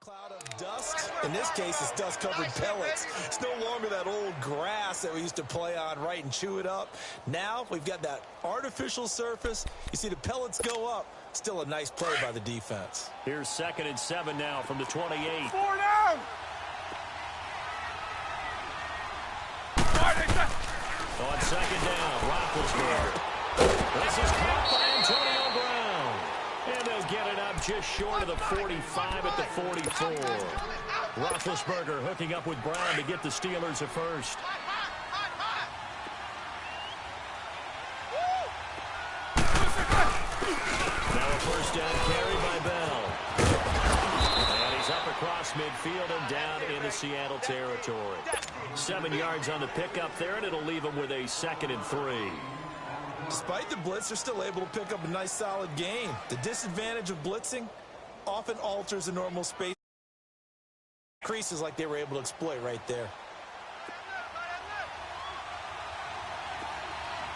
cloud of dust. In this case, it's dust-covered pellets. It's no longer that old grass that we used to play on, right, and chew it up. Now we've got that artificial surface. You see the pellets go up. Still a nice play by the defense. Here's 2nd and 7 now from the 28. 4 down! On 2nd down, Roethlisberger. This is caught by Antonio Brown. And they'll get it up just short of the 45 at the 44. Roethlisberger hooking up with Brown to get the Steelers a first. Now a first down carry by Bell. And he's up across midfield and down into Seattle territory. 7 yards on the pickup there, and it'll leave him with a 2nd and 3. Despite the blitz, they're still able to pick up a nice, solid gain. The disadvantage of blitzing often alters the normal space. Creases like they were able to exploit right there.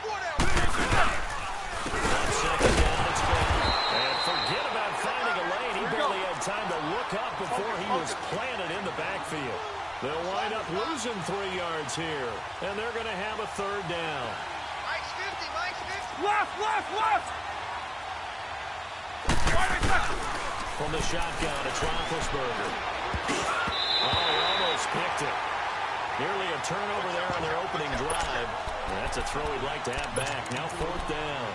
On 2nd down, it's Bell. And forget about finding a lane. He barely had time to look up before he was planted in the backfield. They'll wind up losing 3 yards here, and they're going to have a 3rd down. Left! From the shotgun, it's Roethlisberger. Oh, he almost picked it. Nearly a turnover there on their opening drive. And that's a throw he'd like to have back. Now 4th down.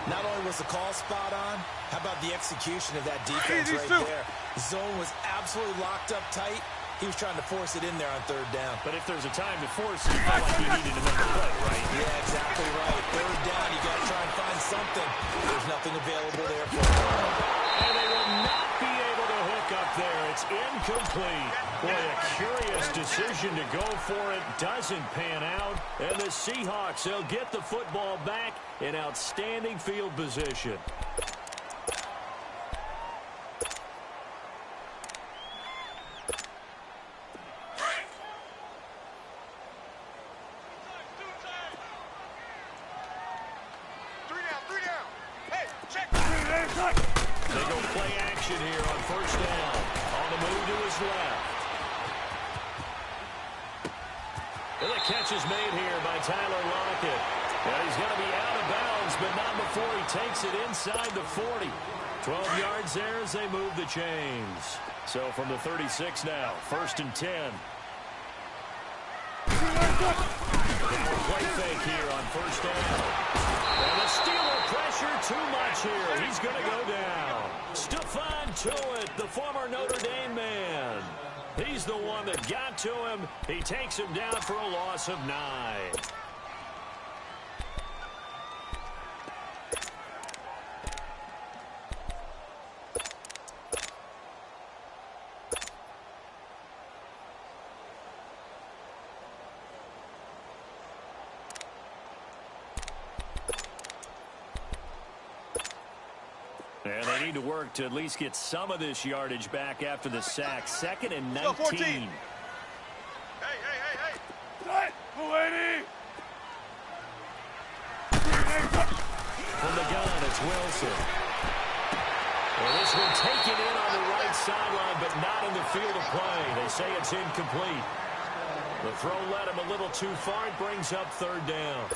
Not only was the call spot on, how about the execution of that defense right there? The zone was absolutely locked up tight. He was trying to force it in there on 3rd down. But if there's a time to force it, you felt like he needed to make a play, right? Yeah, exactly right. 3rd down, you got to try and find something. There's nothing available there for him. And they will not be able to hook up there. It's incomplete. Boy, a curious decision to go for it. Doesn't pan out. And the Seahawks, they'll get the football back in outstanding field position. They go play action here on 1st down. On the move to his left. And the catch is made here by Tyler Lockett. And he's going to be out of bounds, but not before he takes it inside the 40. 12 yards there as they move the chains. So from the 36 now, 1st and 10. Play fake here on 1st down. And the Steeler pressure too much here. He's going to go down. Stephon Tuitt, the former Notre Dame man. He's the one that got to him. He takes him down for a loss of 9. And they need to work to at least get some of this yardage back after the sack. 2nd and 19. Hey. Mulaney! From the gun, it's Wilson. Well, this one taken in on the right sideline, but not in the field of play. They say it's incomplete. The throw led him a little too far. It brings up 3rd down.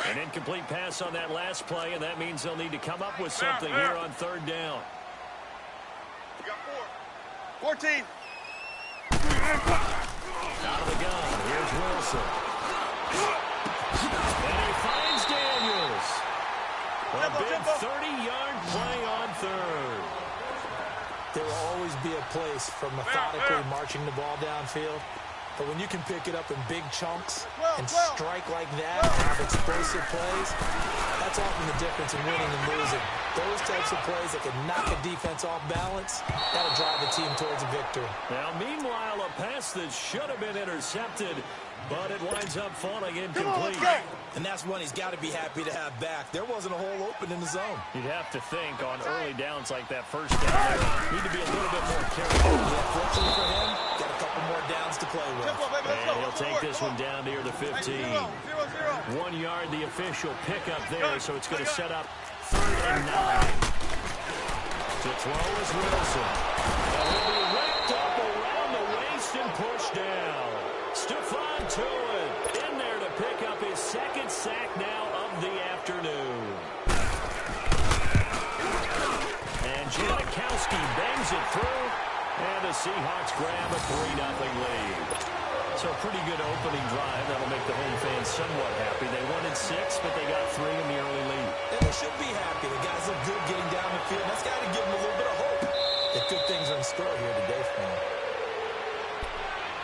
An incomplete pass on that last play, and that means they'll need to come up with something here on 3rd down. You got 14. Out of the gun, here's Wilson. And he finds Daniels. A big 30-yard play on 3rd. There will always be a place for methodically marching the ball downfield. But when you can pick it up in big chunks and strike like that and have explosive plays, that's often the difference in winning and losing. Those types of plays that can knock a defense off balance, that'll drive the team towards a victory. Now, meanwhile, a pass that should have been intercepted, but it winds up falling incomplete. And that's one he's got to be happy to have back. There wasn't a hole open in the zone. You'd have to think on early downs like that 1st down, need to be a little bit more careful. Fortunately for him, got a couple more downs to play with. And he'll take this one down near the 15. 1 yard, the official pickup there, so it's going to set up 3rd and 9. To throw is Wilson. And he'll be wrapped up around the waist and pushed down. Stephon Tuitt in there to pick up his second sack now of the afternoon. And Janikowski bangs it through. And the Seahawks grab a 3-0 lead. So a pretty good opening drive. That'll make the home fans somewhat happy. They won in 6, but they got 3 in the early lead. And they should be happy. The guys look good getting down the field. That's got to give them a little bit of hope that good things are in store here today for them.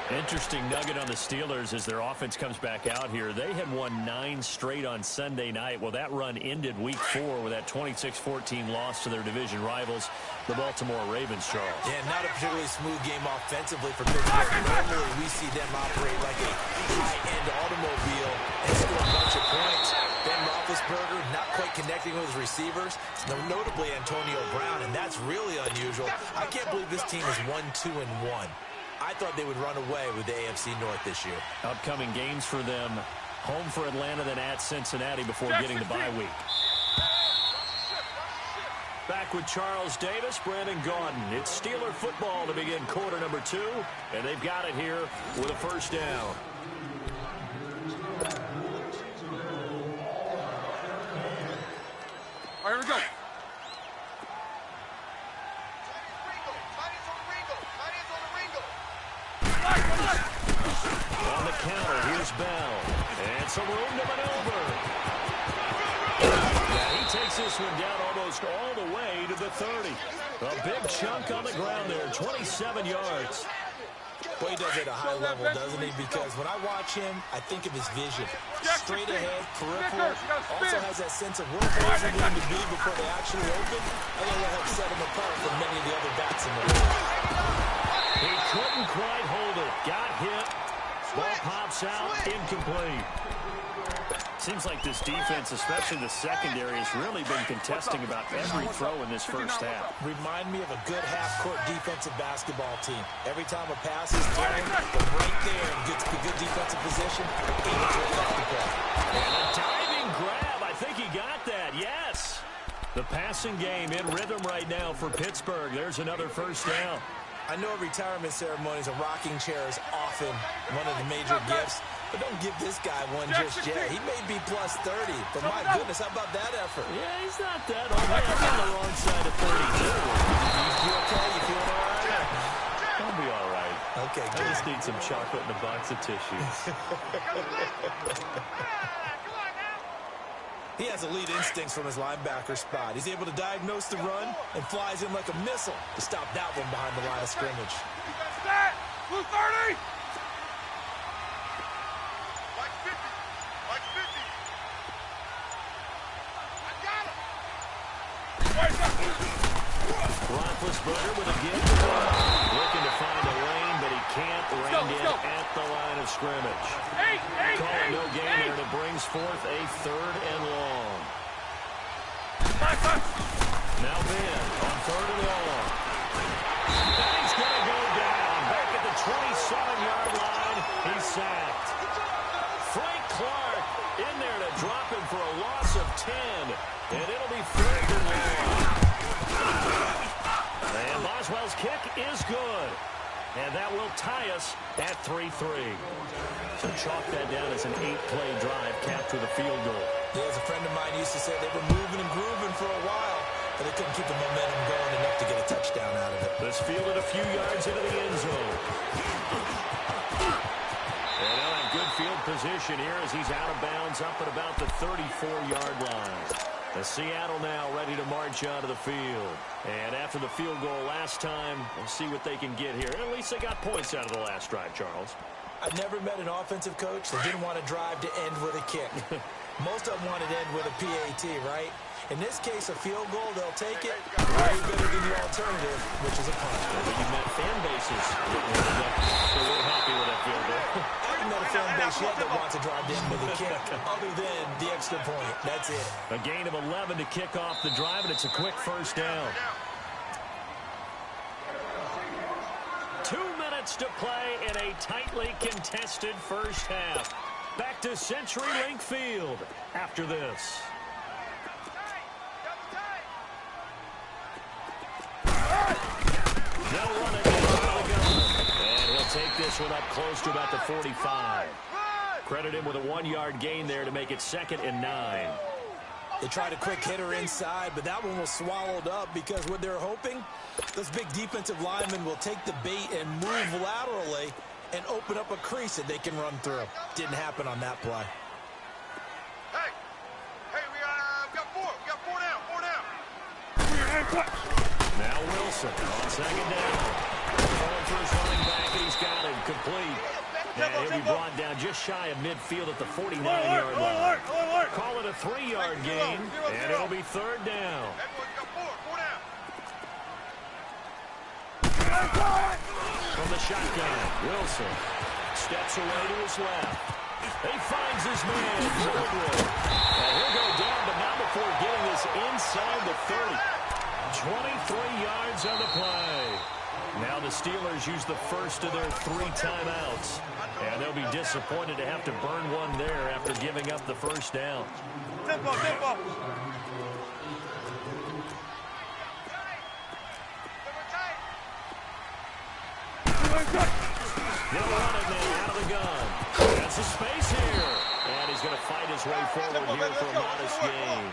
Interesting nugget on the Steelers as their offense comes back out here. They had won 9 straight on Sunday night. Well, that run ended week 4 with that 26-14 loss to their division rivals, the Baltimore Ravens, Charles. Yeah, not a particularly smooth game offensively for Pittsburgh. Normally, we see them operate like a high-end automobile and score a bunch of points. Ben Roethlisberger not quite connecting with his receivers, notably Antonio Brown, and that's really unusual. I can't believe this team is 1-2-1. I thought they would run away with the AFC North this year. Upcoming games for them, home for Atlanta, then at Cincinnati before getting the bye week. Back with Charles Davis, Brandon Gaudin. It's Steeler football to begin quarter number 2, and they've got it here with a first down. All right, here we go. On the counter, here's Bell. And some room to maneuver. Yeah, he takes this one down almost all the way to the 30. A big chunk on the ground there, 27 yards. Boy, he does it at a high level, doesn't he? Because when I watch him, I think of his vision. Straight ahead, peripheral, also has that sense of where holes are going to be before they actually open. I think that helps set him apart from many of the other backs in the league. He couldn't quite hold it. Got hit. Ball pops out. Incomplete. Seems like this defense, especially the secondary, has really been contesting about every throw in this first half. Remind me of a good half-court defensive basketball team. Every time a pass is thrown, they're right there in good defensive position, able to affect the play. And a diving grab. I think he got that. Yes. The passing game in rhythm right now for Pittsburgh. There's another first down. I know at retirement ceremonies, a rocking chair is often one of the major gifts, but don't give this guy one just yet. He may be plus 30, but my goodness, how about that effort? Yeah, he's not that old. I'm on the wrong side of 32. You okay? You feeling all right? I'll be all right. Okay, I just need some chocolate and a box of tissues. He has elite instincts from his linebacker spot. He's able to diagnose the run and flies in like a missile to stop that one behind the line of scrimmage. Blue 30! Like 50. Like 50. I got him. Roethlisberger with a gift. Looking to find a lane, but he can't rein it at the line of scrimmage. Call it no gain there, and it brings forth a 3rd and long. Now Ben on 3rd and long. And he's going to go down. Back at the 27-yard line, he's sacked. Frank Clark in there to drop him for a loss of 10. And it'll be 3rd and long. And Boswell's kick is good. And that will tie us at 3-3. So chalk that down as an 8-play drive capped with a field goal. Yeah, as a friend of mine used to say, they were moving and grooving for a while, but they couldn't keep the momentum going enough to get a touchdown out of it. Let's field it a few yards into the end zone. And now in good field position here as he's out of bounds up at about the 34-yard line. The Seattle now ready to march onto the field. And after the field goal last time, we'll see what they can get here. At least they got points out of the last drive, Charles. I've never met an offensive coach that didn't want to drive to end with a kick. Most of them wanted to end with a PAT, right? In this case, a field goal, they'll take it. Way better than the alternative, which is a punt. But you met fan bases so we're happy with that field goal. I haven't met a fan base yet that wants to drive to end with a kick, other than the extra point. That's it. A gain of 11 to kick off the drive, and it's a quick first down. 2 minutes to play in a tightly contested first half. Back to CenturyLink Field after this. this one up close to about the 45. Credit him with a 1-yard gain there to make it 2nd and 9. They tried a quick hitter inside, but that one was swallowed up because what they're hoping, those big defensive linemen will take the bait and move laterally and open up a crease that they can run through. Didn't happen on that play. Hey, we got 4. We got 4 down. 4 down. Now Wilson on 2nd down. Throwing for his running back, and he's got him complete. And he'll be brought down just shy of midfield at the 49-yard line. Call it a 3-yard gain, and it'll be 3rd down. From the shotgun, Wilson steps away to his left. He finds his man, Woodruff. And he'll go down, but not before getting this inside the 30. 23 yards on the play. Now the Steelers use the first of their 3 timeouts. And they'll be disappointed to have to burn one there after giving up the first down. Tempo. They'll run it now out of the gun. That's a space here. And he's going to fight his way forward here for a modest gain.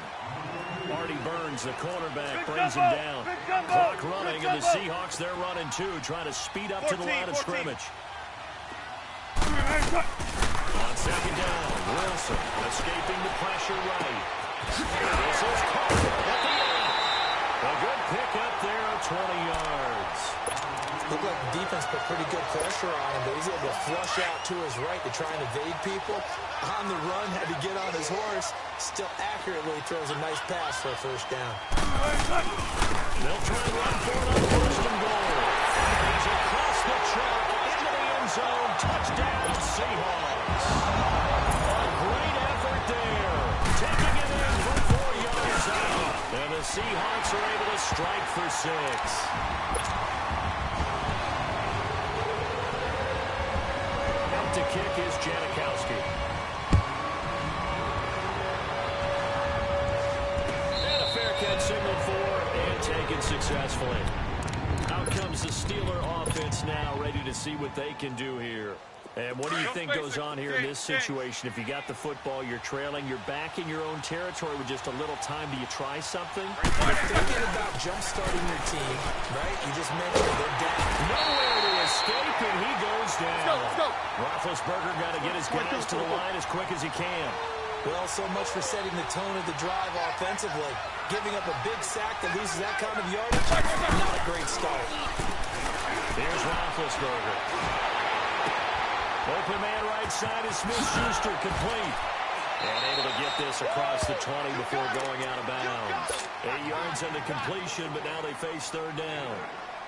Marty Burns, the cornerback, brings him down. Clock running, and the Seahawks, they're running too, trying to speed up to the line of scrimmage. On 2nd down, Wilson escaping the pressure right. This is Carter at the end. A good pick up there of 20 yards. Looked like the defense put pretty good pressure on him, but he's able to flush out to his right to try and evade people. On the run, had to get on his horse. Still accurately throws a nice pass for a first down. They'll try and run for it on 1st and goal. He's across the track into the end zone. Touchdown, Seahawks. A great effort there. Taking it in for 4 yards out. And the Seahawks are able to strike for 6. To kick is Janikowski. And a fair catch signaled for and taken successfully. Out comes the Steeler offense now, ready to see what they can do here. And what do you think goes on here in this situation? If you got the football, you're trailing, you're back in your own territory with just a little time. Do you try something? You're thinking about jump-starting your team, right? You just mentioned they're down. Nowhere to escape, and he goes down. Let's go. Roethlisberger got to get his guys to the line as quick as he can. Well, so much for setting the tone of the drive offensively. Giving up a big sack that loses that kind of yardage, not a great start. Here's Roethlisberger. Open man right side is Smith-Schuster, complete. And able to get this across the 20 before going out of bounds. 8 yards on the completion, but now they face 3rd down.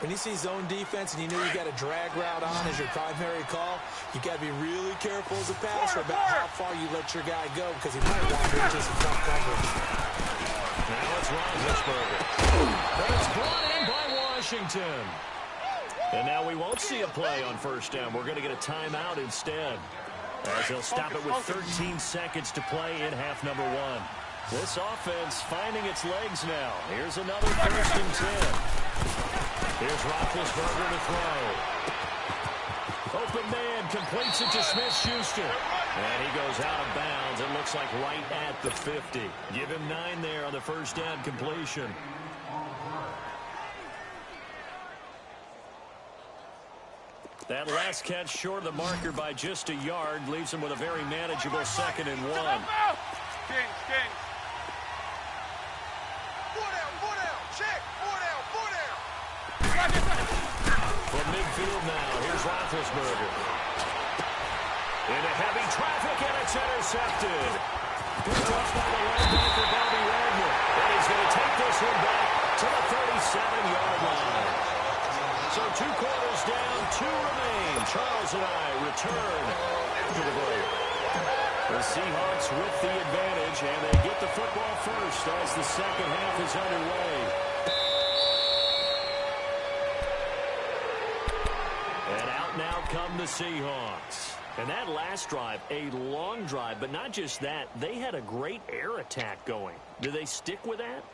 When you see zone defense and you know you got a drag route on as your primary call, you got to be really careful as a passer about how far you let your guy go because he might wander into some tough coverage. Now it's Roethlisberger. But it's brought in by Washington. And now we won't see a play on 1st down. We're going to get a timeout instead, as they'll stop it with 13 seconds to play in half number 1. This offense finding its legs now. Here's another 1st and 10. Here's Roethlisberger to throw. Open man completes it to Smith-Schuster. And he goes out of bounds. It looks like right at the 50. Give him 9 there on the 1st down completion. That last catch short of the marker by just a yard leaves him with a very manageable 2nd and 1. Kings. 4 down. Check. 4 down. From midfield now, here's Roethlisberger. Into heavy traffic, and it's intercepted. Picked off by the linebacker, Bobby Wagner. And he's going to take this one back to the 37-yard line. So 2 quarters down, 2 remain. Charles and I return to the break. The Seahawks with the advantage, and they get the football first as the second half is underway. And out now come the Seahawks. And that last drive, a long drive, but not just that. They had a great air attack going. Do they stick with that?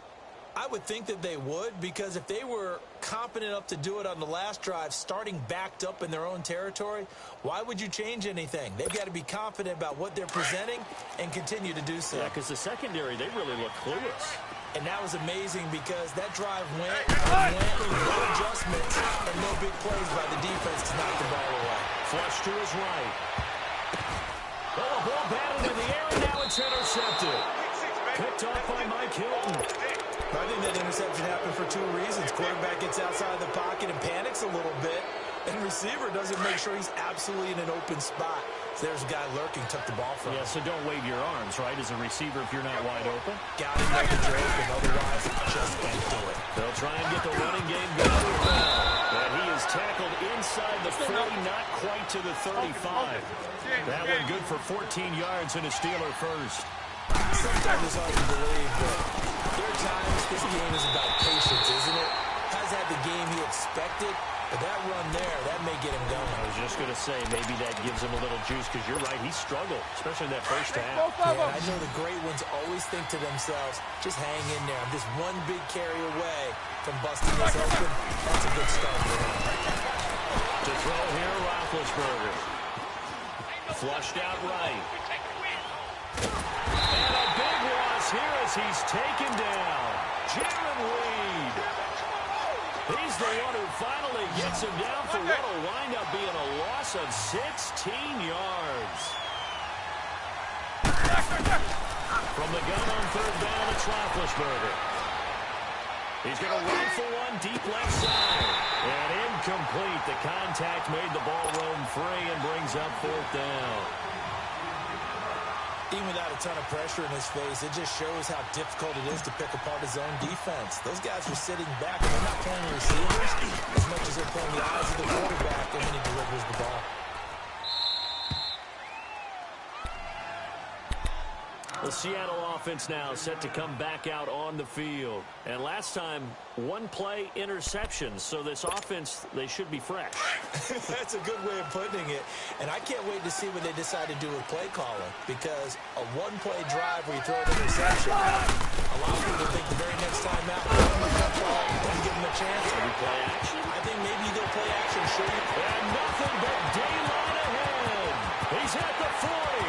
I would think that they would, because if they were confident enough to do it on the last drive, starting backed up in their own territory, why would you change anything? They've got to be confident about what they're presenting and continue to do so. Yeah, because the secondary, they really look clueless. And that was amazing because that drive went with no adjustments and no big plays by the defense to knock the ball away. Flush to his right. Well, the ball batted in the air, and now it's intercepted. Picked off by Mike Hilton. I think that interception happened for two reasons. Quarterback gets outside the pocket and panics a little bit, and receiver doesn't make sure he's absolutely in an open spot. So there's a guy lurking, took the ball from him. Yeah, so don't wave your arms, right, as a receiver if you're not wide open. Got him like a joke, and otherwise just can't do it. They'll try and get the running game going now. And he is tackled inside the 40, not quite to the 35. That one good for 14 yards and a Steeler first. Sometimes it's hard to believe, but there are times this game is about patience, isn't it? Has had the game he expected, but that run there, that may get him going. I was just going to say, maybe that gives him a little juice, because you're right, he struggled, especially in that first half. Yeah, I know the great ones always think to themselves, just hang in there. I'm just one big carry away from busting this open. That's a good start for him. To throw here, Roethlisberger. Flushed out right. And a big loss here as he's taken down. Jaron Reed. He's the one who finally gets him down for what will wind up being a loss of 16 yards. From the gun on third down, it's Roethlisberger. He's going to run for one deep left side. And incomplete. The contact made the ball roam free and brings up fourth down. Even without a ton of pressure in his face, it just shows how difficult it is to pick apart his own defense. Those guys are sitting back, and they're not playing receivers as much as they're playing the eyes of the quarterback and when he delivers the ball. The Seattle offense now set to come back out on the field. And last time, one play interception. So this offense, they should be fresh. That's a good way of putting it. And I can't wait to see what they decide to do with play calling. Because a one-play drive where you throw an interception allows people to think the very next time out, and give them a chance. Play action. I think maybe you go play action, sure. And nothing but daylight ahead. He's at the 40,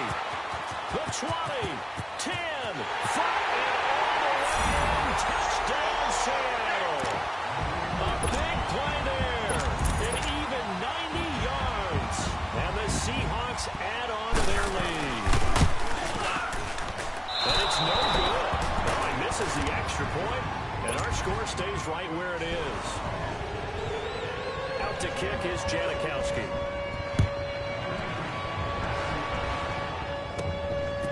the 20, 10, 5, and all the way in. Touchdown, Seattle. A big play there. An even 90 yards. And the Seahawks add on to their lead. And it's no good. Well, he misses the extra point, and our score stays right where it is. Out to kick is Janikowski.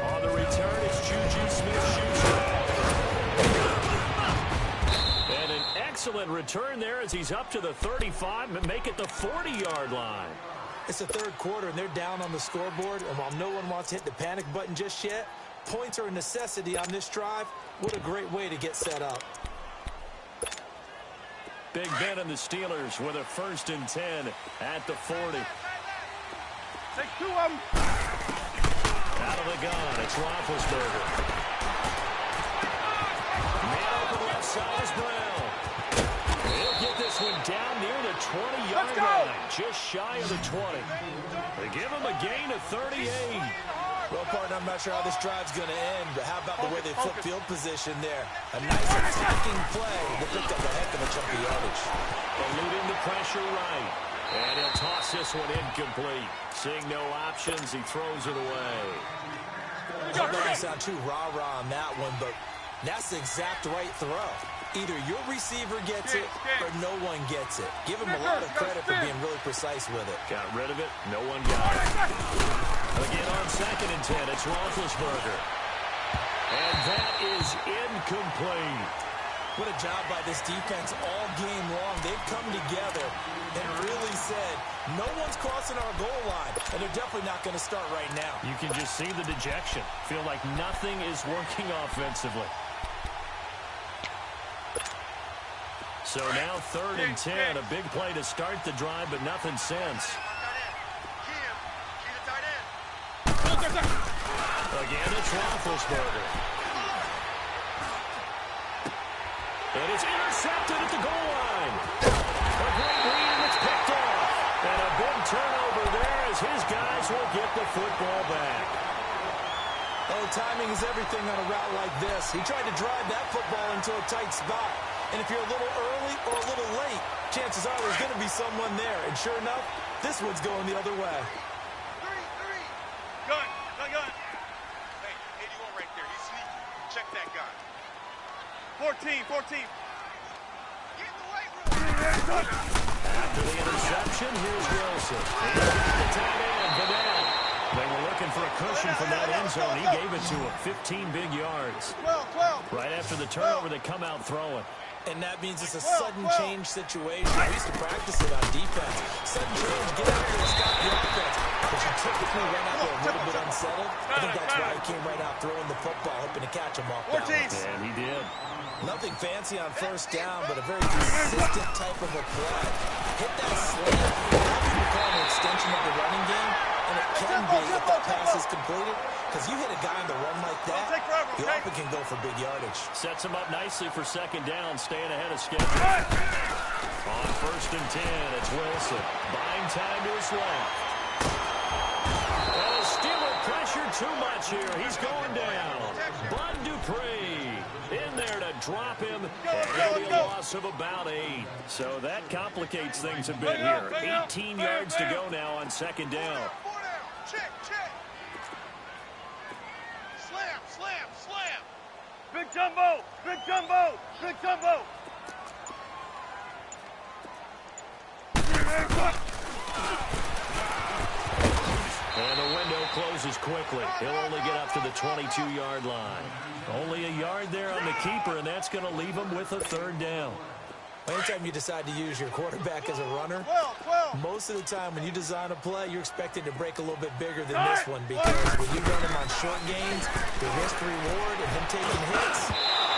On the return, it's Juju Smith-Schuster. And an excellent return there as he's up to the 35 and make it the 40-yard line. It's the third quarter, and they're down on the scoreboard. And while no one wants to hit the panic button just yet, points are a necessity on this drive. What a great way to get set up. Big Ben and the Steelers with a 1st and 10 at the 40. Take two of them. Out of the gun, it's Roethlisberger. Man open left side is Brown. He'll get this one down near the 20-yard line, just shy of the 20. They give him a gain of 38. Well, partner, I'm not sure how this drive's going to end, but how about the way they flip field position there? A nice attacking play that picked up a heck of a chunk of yardage. Eluding the pressure right. And he'll toss this one incomplete. Seeing no options, he throws it away. I don't want to sound too rah-rah on that one, but that's the exact right throw. Either your receiver gets it or no one gets it. Give him a lot of credit for being really precise with it. Got rid of it. No one got it. Again on 2nd and 10, it's Roethlisberger. And that is incomplete. What a job by this defense all game long. They've come together and really said, no one's crossing our goal line, and they're definitely not going to start right now. You can just see the dejection. Feel like nothing is working offensively. So now 3rd and 10, a big play to start the drive, but nothing since. Again, it's Roethlisberger. It is intercepted at the goal line. A great read, and it's picked off. And a big turnover there as his guys will get the football back. Oh, timing is everything on a route like this. He tried to drive that football into a tight spot. And if you're a little early or a little late, chances are there's going to be someone there. And sure enough, this one's going the other way. Gun. Hey, 81 right there. He's sneaky. Check that guy. 14. Get in the weight room. After the interception, here's Wilson. He's got the tight end, Vanette. They were looking for a cushion from that end zone. He gave it to him. 15 big yards. 12. Right after the turnover, they come out throwing. And that means it's a sudden change situation. We used to practice it on defense. Sudden change, get out there and stop the offense. But you typically run out there a little bit unsettled. I think that's why he came right out throwing the football, hoping to catch him off balance. And he did. Nothing fancy on first down, but a very consistent type of a play. Hit that slant. You call it an extension of the running game, and it can be if that pass is completed. Because you hit a guy on the run like that, he often can go for big yardage. Sets him up nicely for second down, staying ahead of schedule. On 1st and 10, it's Wilson. Buying time to his left. And Steeler pressure too much here. He's going down. Bud Dupree in there to drop him. And it'll be a loss of about 8. So that complicates things a bit here. 18 yards to go now on second down. Check. Slam. Big jumbo. And the window closes quickly. He'll only get up to the 22-yard line. Only a yard there on the keeper, and that's going to leave him with a 3rd down. Anytime you decide to use your quarterback as a runner, most of the time when you design a play, you're expected to break a little bit bigger than this one, because when you run him on short gains, the risk reward and him taking hits,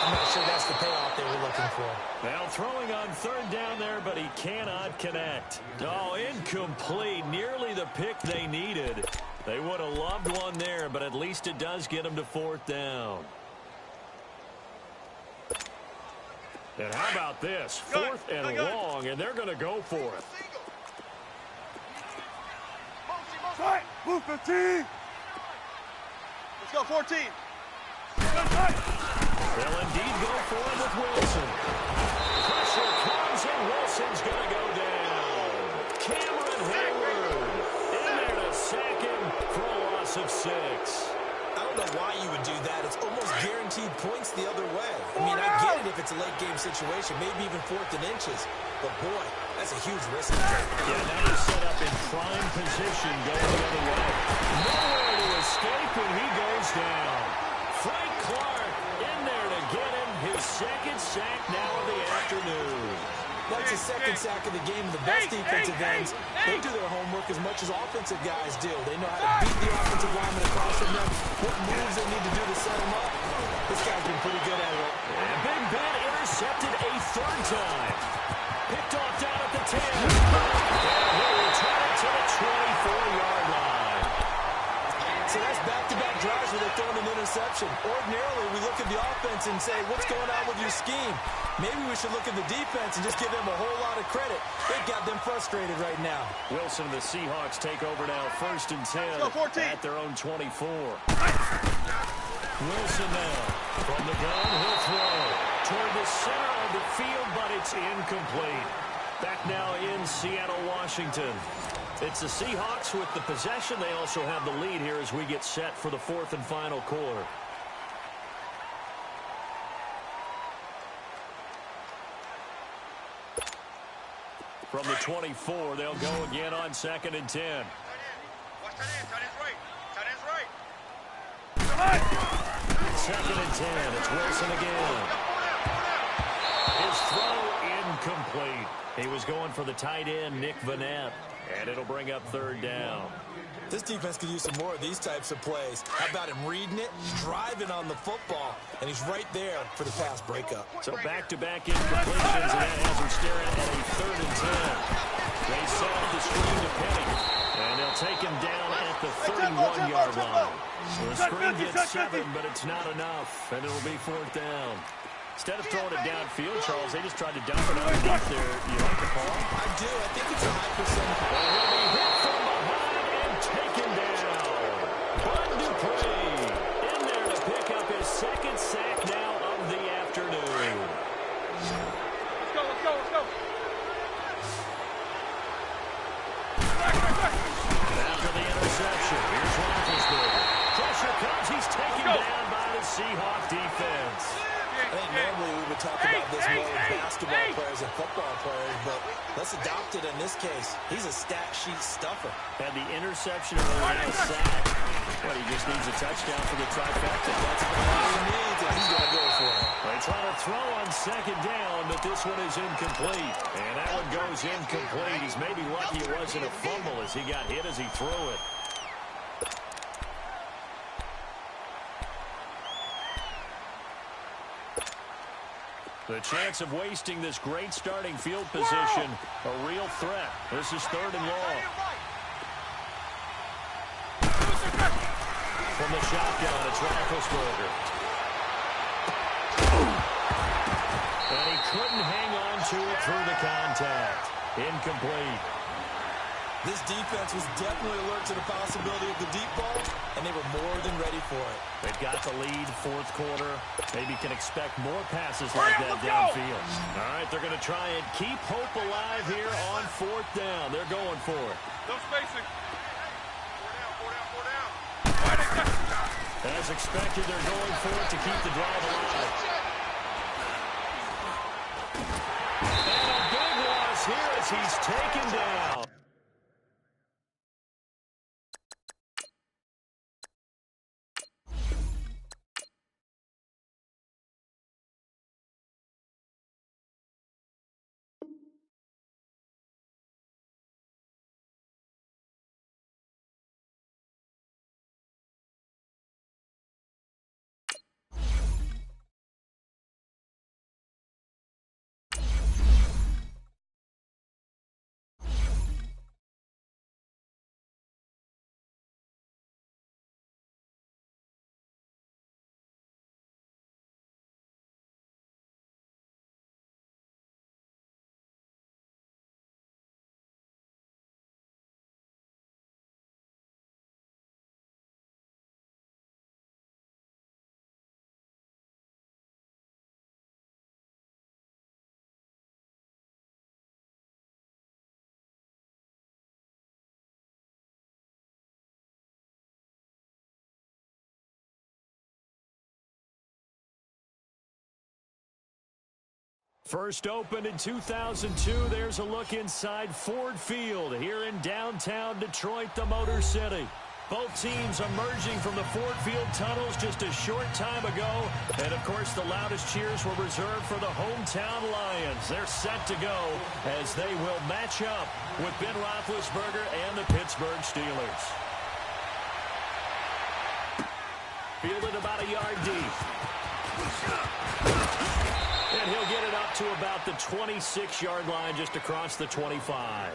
I'm not sure that's the payoff they were looking for. Now throwing on 3rd down there, but he cannot connect. Oh, incomplete. Nearly the pick they needed. They would have loved one there, but at least it does get him to 4th down. And how about this? 4th and long, and they're going to go for it. Move 15. Let's go 14. They'll indeed go for it with Wilson. Pressure comes, and Wilson's going to go down. Cameron Hayward in there to sack him for a loss of 6. I don't know why you would do that. It's almost guaranteed points the other way. I mean, I get it if it's a late game situation, maybe even 4th and inches. But, boy, that's a huge risk to take. Yeah, now they're set up in prime position going the other way. Nowhere to escape, and he goes down. Frank Clark in there to get him his 2nd sack now of the afternoon. That's his 2nd sack of the game. The best defensive ends, they do their homework as much as offensive guys do. They know how to beat the offensive lineman across from them, what moves they need to do to set them up. This guy's been pretty good at it. And Big Ben intercepted a 3rd time. Picked off down at the 10. And he'll return it to the 24-yard line. So that's back-to-back drives where they're throwing an interception. Ordinarily, we look at the offense and say, what's going on with your scheme? Maybe we should look at the defense and just give them a whole lot of credit. They've got them frustrated right now. Wilson and the Seahawks take over now, 1st and 10 at their own 24. Wilson now from the gun, he'll throw toward the center of the field, but it's incomplete. Back now in Seattle, Washington. It's the Seahawks with the possession. They also have the lead here as we get set for the 4th and final quarter. From the 24, they'll go again on 2nd and 10. Watch tight end. Tight end's right. Tight end's right. 2nd and 10. It's Wilson again. His throw incomplete. He was going for the tight end, Nick Vanette. And it'll bring up 3rd down. This defense could use some more of these types of plays. How about him reading it, driving on the football, and he's right there for the pass breakup. So back-to-back incompletions, and that has him staring at a 3rd and 10. They set up the screen to Penny, and they'll take him down at the 31-yard line. So the screen gets 7, but it's not enough, and it'll be 4th down. Instead of throwing it downfield, Charles, they just tried to dump it underneath there. You like the call? I do. I think it's a high percentage. Well, he'll be hit from behind and taken down. Bud Dupree in there to pick up his second sack now of the afternoon. Let's go, let's go, let's go. After the interception, here's Roethlisberger. Pressure comes. He's taken down by the Seahawk defense. I think normally we would talk about this more with basketball players and football players, but let's adopt it in this case. He's a stat sheet stuffer. And the interception and the sack. Well, he just needs a touchdown for the trifecta. That's All he needs, and he's going to go for it. They try to throw on second down, but this one is incomplete. And that one goes incomplete. He's maybe lucky it wasn't a fumble as he got hit as he threw it. The chance of wasting this great starting field position, a real threat. This is 3rd and long. From the shotgun, it's Roethlisberger. And he couldn't hang on to it through the contact. Incomplete. This defense was definitely alert to the possibility of the deep ball, and they were more than ready for it. They've got the lead, 4th quarter. Maybe can expect more passes like that downfield. All right, they're going to try and keep hope alive here on 4th down. They're going for it. No spacing. 4 down. As expected, they're going for it to keep the drive alive. And a big loss here as he's taken down. First opened in 2002, there's a look inside Ford Field here in downtown Detroit, the Motor City. Both teams emerging from the Ford Field tunnels just a short time ago. And, of course, the loudest cheers were reserved for the hometown Lions. They're set to go as they will match up with Ben Roethlisberger and the Pittsburgh Steelers. Fielded about a yard deep. And he'll get it up to about the 26-yard line just across the 25.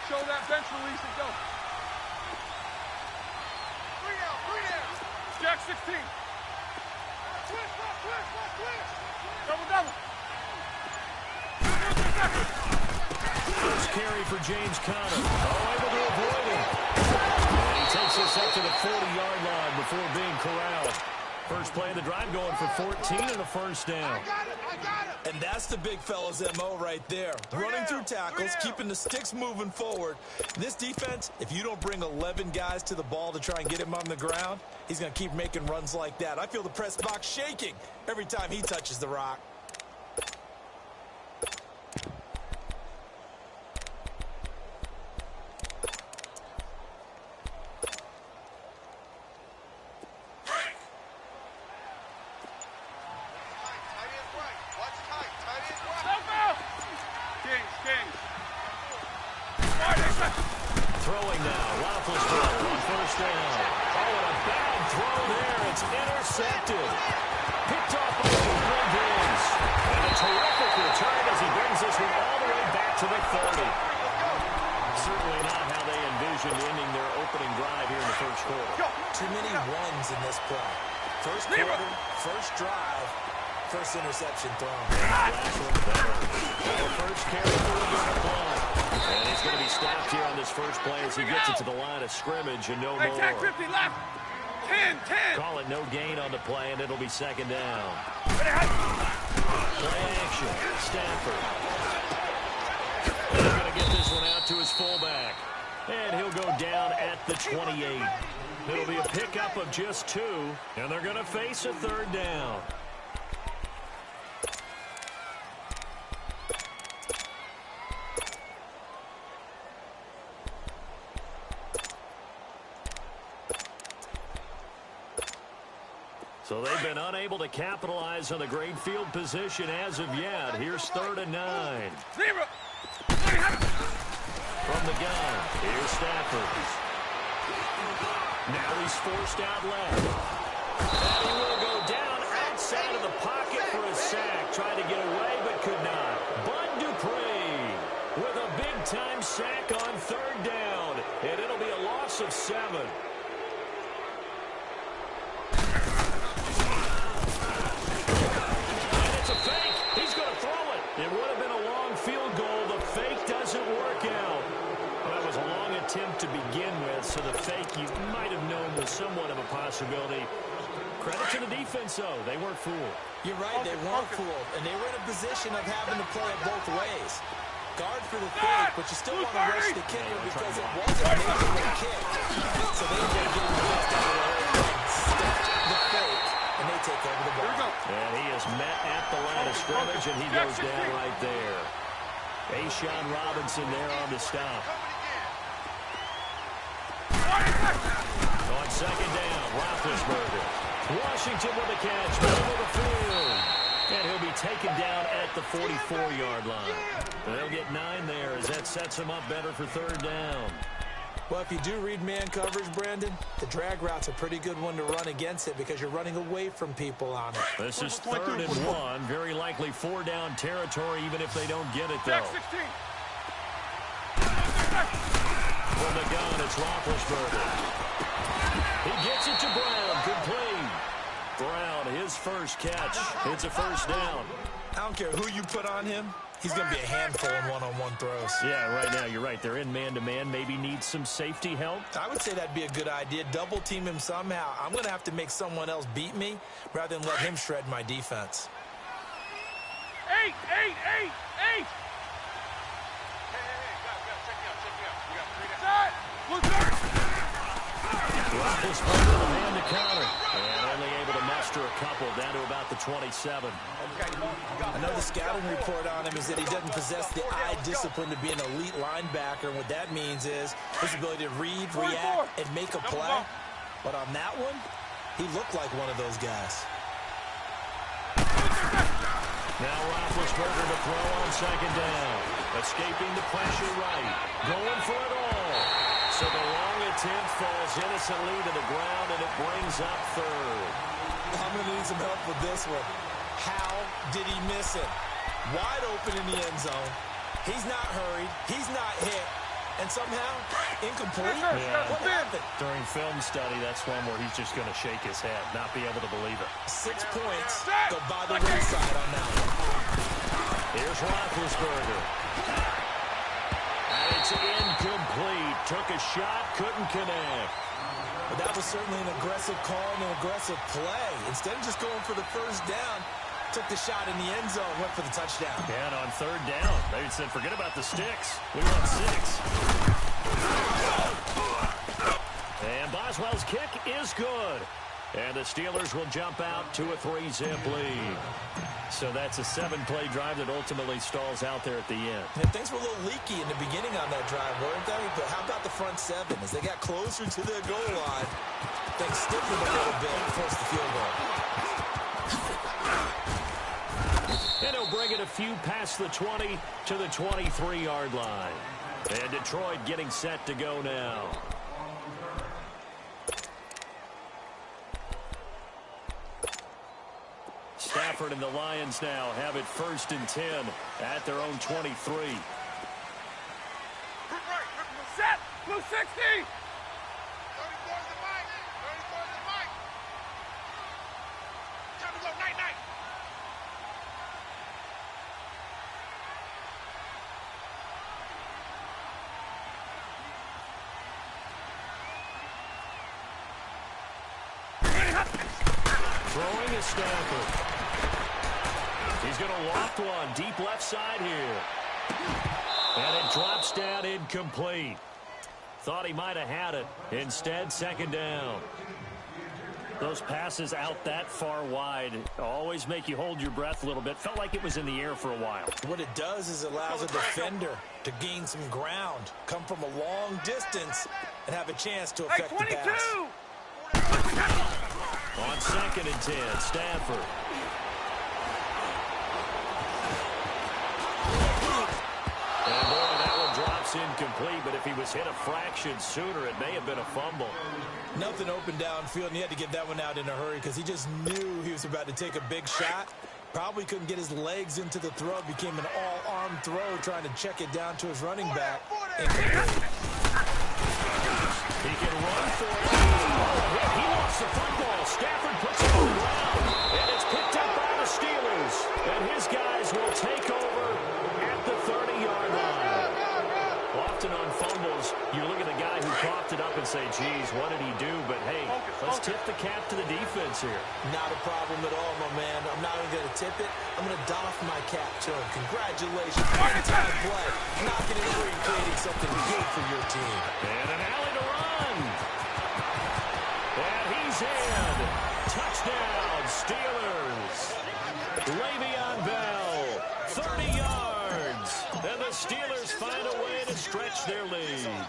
Show that bench release and go. 3 down. Jack 16. Double. First carry for James Conner. Able to avoid him. And he takes this up to the 40-yard line before being corralled. First play of the drive going for 14 and a first down. I got it. And that's the big fella's MO right there. Running through tackles, keeping the sticks moving forward. This defense, if you don't bring 11 guys to the ball to try and get him on the ground, he's going to keep making runs like that. I feel the press box shaking every time he touches the rock. Throwing now, Roethlisberger on first down. Oh, and a bad throw there. It's intercepted. Picked off by Cleveland Browns. And a terrific return as he brings this one all the way back to the 30. Certainly not how they envisioned ending their opening drive here in the first quarter. Too many ones in this play. First quarter, first drive, first interception thrown. The first carry for the play. And he's going to be stopped here on this first play as he gets it to the line of scrimmage and no more. Tag 50 left. 10. Call it no gain on the play, and it'll be second down. Play action. Stafford. He's going to get this one out to his fullback. And he'll go down at the 28. It'll be a pickup of just 2, and they're going to face a third down. So they've been unable to capitalize on the great field position as of yet. Here's 3rd and 9. From the gun, here's Stafford. Now he's forced out left. And he will go down outside of the pocket for a sack. Tried to get away, but could not. Bud Dupree with a big-time sack on 3rd down. And it'll be a loss of 7. It would have been a long field goal. The fake doesn't work out. Well, that was a long attempt to begin with, so the fake you might have known was somewhat of a possibility. Credit to the defense, though. They weren't fooled. You're right, they weren't fooled, and they were in a position of having to play it both ways. Guard for the fake, but you still want to rush the kicker because it wasn't a major kick. So they get the best out of the step the fake, and they take over the ball. And he is met at the line of scrimmage, and he goes down right there. Ashawn Robinson there on the stop. On second down, Roethlisberger. Washington with the catch, middle of the field. And he'll be taken down at the 44-yard line. They'll get 9 there as that sets him up better for 3rd down. Well, if you do read man coverage, Brandon, the drag route's a pretty good one to run against it because you're running away from people on it. This is 3rd and 1. Very likely 4-down territory, even if they don't get it, though. From the gun, it's Roethlisberger. He gets it to Brown. Complete. Brown, his first catch. It's a first down. I don't care who you put on him. He's going to be a handful in one-on-one throws. Yeah, right now, you're right. They're in man-to-man. Maybe needs some safety help. I would say that'd be a good idea. Double-team him somehow. I'm going to have to make someone else beat me rather than let him shred my defense. 8. Hey, Roethlisberger with a man to counter. And only able to muster a couple down to about the 27. I know the scouting report on him is that he doesn't possess the eye discipline to be an elite linebacker. And what that means is his ability to read, react, and make a play. But on that one, he looked like one of those guys. Now Roethlisberger to throw on second down. Escaping the pressure right. Going for it all. So the long attempt falls innocently to the ground, and it brings up 3rd. I'm going to need some help with this one. How did he miss it? Wide open in the end zone. He's not hurried. He's not hit. And somehow, incomplete? Yeah. What happened? During film study, that's one where he's just going to shake his head, not be able to believe it. 6 points go by the wayside on that one. Here's Roethlisberger. And it's incomplete. Took a shot, couldn't connect. But that was certainly an aggressive call and an aggressive play. Instead of just going for the first down, took the shot in the end zone, went for the touchdown. And on 3rd down, they said, forget about the sticks. We want 6. And Boswell's kick is good. And the Steelers will jump out to a 3-zip lead. So that's a 7-play drive that ultimately stalls out there at the end. And things were a little leaky in the beginning on that drive, weren't they? But how about the front 7? As they got closer to the goal line, things stiffened a little bit and forced the field goal. And he'll bring it a few past the 20 to the 23-yard line. And Detroit getting set to go now. Stafford and the Lions now have it 1st and 10 at their own 23. Set! Blue 60! 34 is the mic! 34 is the mic! Time to go, night-night! Throwing is Stafford. He's going to loft one deep left side here. And it drops down incomplete. Thought he might have had it. Instead, 2nd down. Those passes out that far wide always make you hold your breath a little bit. Felt like it was in the air for a while. What it does is allows a defender to gain some ground, come from a long distance, and have a chance to affect the pass. On 2nd and 10, Stafford. And boy, that one drops incomplete, but if he was hit a fraction sooner, it may have been a fumble. Nothing open downfield, and he had to get that one out in a hurry because he just knew he was about to take a big shot. Probably couldn't get his legs into the throw. Became an all-arm throw trying to check it down to his running back. Incomplete. He can run for it. Oh, he lost the football. Stafford puts it on the ground, and it's picked up by the Steelers. And his guys will take over at the 30-yard line. Often on fumbles, you look at the guy who coughed it up and say, geez, what did he do? But, hey, let's tip the cap to the defense here. Not a problem at all, my man. I'm not even going to tip it. I'm going to doff my cap to him. Congratulations. Big-time play. Knocking it free, creating something good for your team. And an alley to run. And he's in. Touchdown, Steelers. Le'Veon Bell, 30 yards. And the Steelers find a way to stretch their lead. And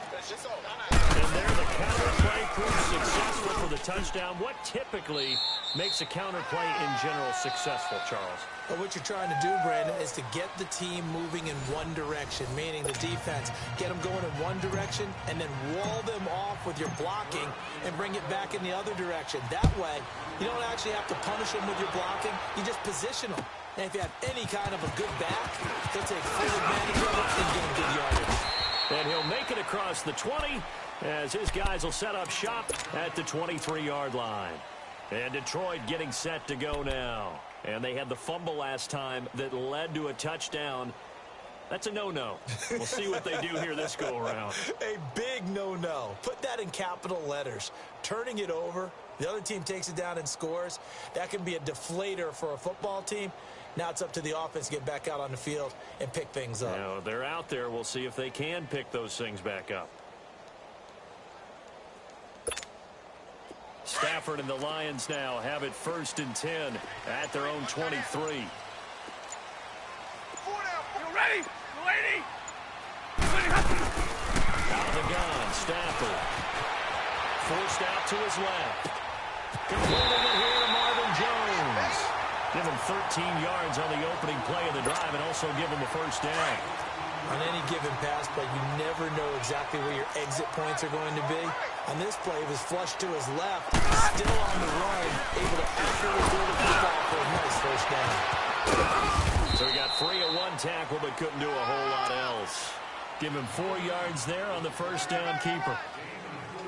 there the counter play proves successful for the touchdown. What typically makes a counter play in general successful, Charles? But what you're trying to do, Brandon, is to get the team moving in one direction, meaning the defense. Get them going in one direction and then wall them off with your blocking and bring it back in the other direction. That way, you don't actually have to punish them with your blocking. You just position them. And if you have any kind of a good back, they'll take full advantage of it and get a good yardage. And he'll make it across the 20 as his guys will set up shop at the 23-yard line. And Detroit getting set to go now. And they had the fumble last time that led to a touchdown. That's a no-no. We'll see what they do here this go-around. A big no-no. Put that in capital letters. Turning it over, the other team takes it down and scores. That can be a deflator for a football team. Now it's up to the offense to get back out on the field and pick things up. Now, they're out there. We'll see if they can pick those things back up. Stafford and the Lions now have it 1st and 10 at their own 23. You ready? Lady! Out of the gun, Stafford. Forced out to his left. Completing it here to Marvin Jones. Give him 13 yards on the opening play of the drive and also give him a 1st down. On any given pass play, you never know exactly where your exit points are going to be. On this play, it was flushed to his left, still on the run, able to accurately throw the football for a nice 1st down. So he got free of one tackle, but couldn't do a whole lot else. Give him 4 yards there on the 1st down keeper.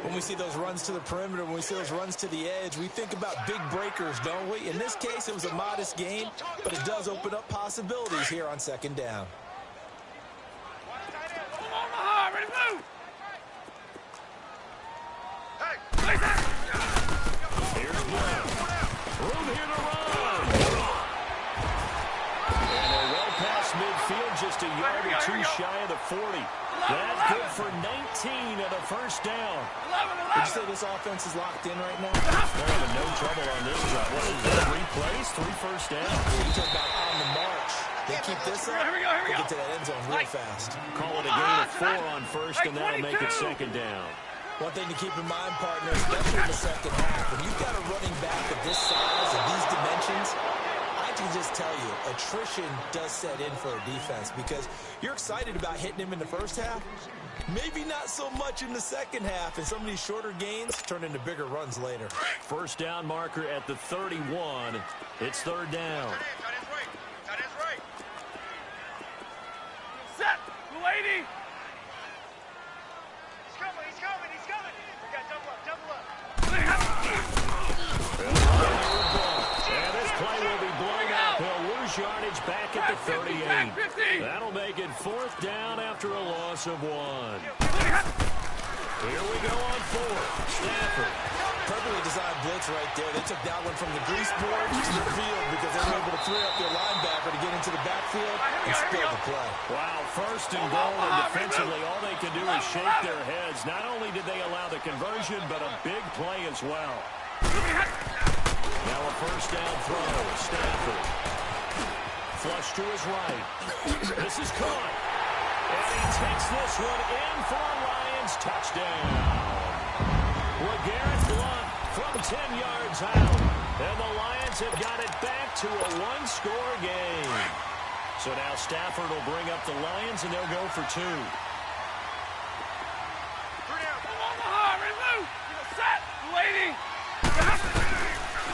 When we see those runs to the perimeter, when we see those runs to the edge, we think about big breakers, don't we? In this case, it was a modest gain, but it does open up possibilities here on 2nd down. Ready to move! Here's Blount. Room here to run. And a well past midfield, just a yard or two shy of the 40. That's good for 19 and a 1st down. Would you say this offense is locked in right now? They're having no trouble on this drive. What is that? 3 plays, 3 1st downs. You talk about on the march. They keep this up, Here we go. they get to that end zone real fast. Call it a gain of 4 on 1st, and that'll make it 2nd down. One thing to keep in mind, partner, especially in the 2nd half, when you've got a running back of this size and these dimensions, I can just tell you, attrition does set in for a defense because you're excited about hitting him in the 1st half, Maybe not so much in the second half, and some of these shorter gains turn into bigger runs later. First down marker at the 31. It's third down. That is right. Set. 280. He's coming. We got double up. And this play will be blown up. He'll lose yardage back at the 38. That'll make it fourth down after a loss of 1. Here we go on fourth. Stafford. Perfectly designed blitz right there. They took that one from the grease board to the field because they were able to free up their linebacker to get into the backfield and spill the play. Wow, first and goal, and defensively all they can do is shake their heads. Not only did they allow the conversion, but a big play as well. Now a first down throw. Stafford. Flush to his right. This is caught. And he takes this one in for a Lions touchdown. LeGarrette Blount from 10 yards out. And the Lions have got it back to a one-score game. So now Stafford will bring up the Lions, and they'll go for 2.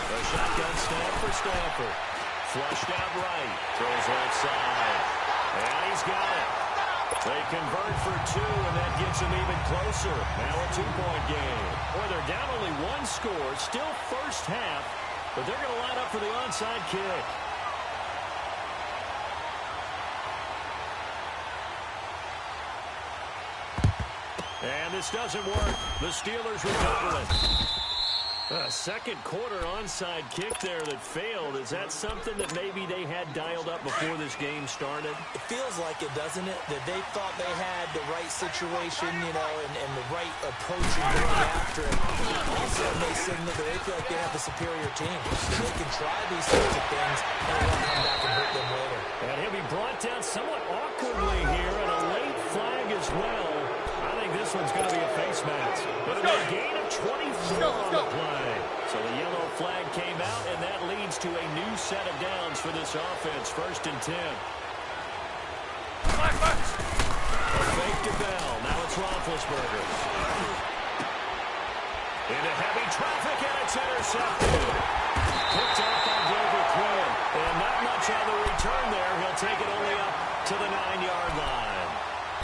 The shotgun snap for Stafford. Flushed out right. Throws left side. And he's got it. They convert for 2, and that gets them even closer. Now a 2-point game. Boy, they're down only 1 score. Still first half, but they're going to line up for the onside kick. And this doesn't work. The Steelers recover it. A second quarter onside kick there that failed. Is that something that maybe they had dialed up before this game started? It feels like it, doesn't it? That they thought they had the right situation, you know, and the right approach in going after it. Also, they signal that they feel like they have the superior team. So they can try these sorts of things and it won't come back and hurt them later. And he'll be brought down somewhat awkwardly here, and a late flag as well. I think this one's going to be a face mask. But it'll be a gain of 24 on the play. So the yellow flag came out, and that leads to a new set of downs for this offense. First and 10. A fake to Bell. Now it's Roethlisberger. Into heavy traffic, and it's intercepted. Picked up by Dover Quinn. And not much on the return there. He'll take it only up to the 9-yard line.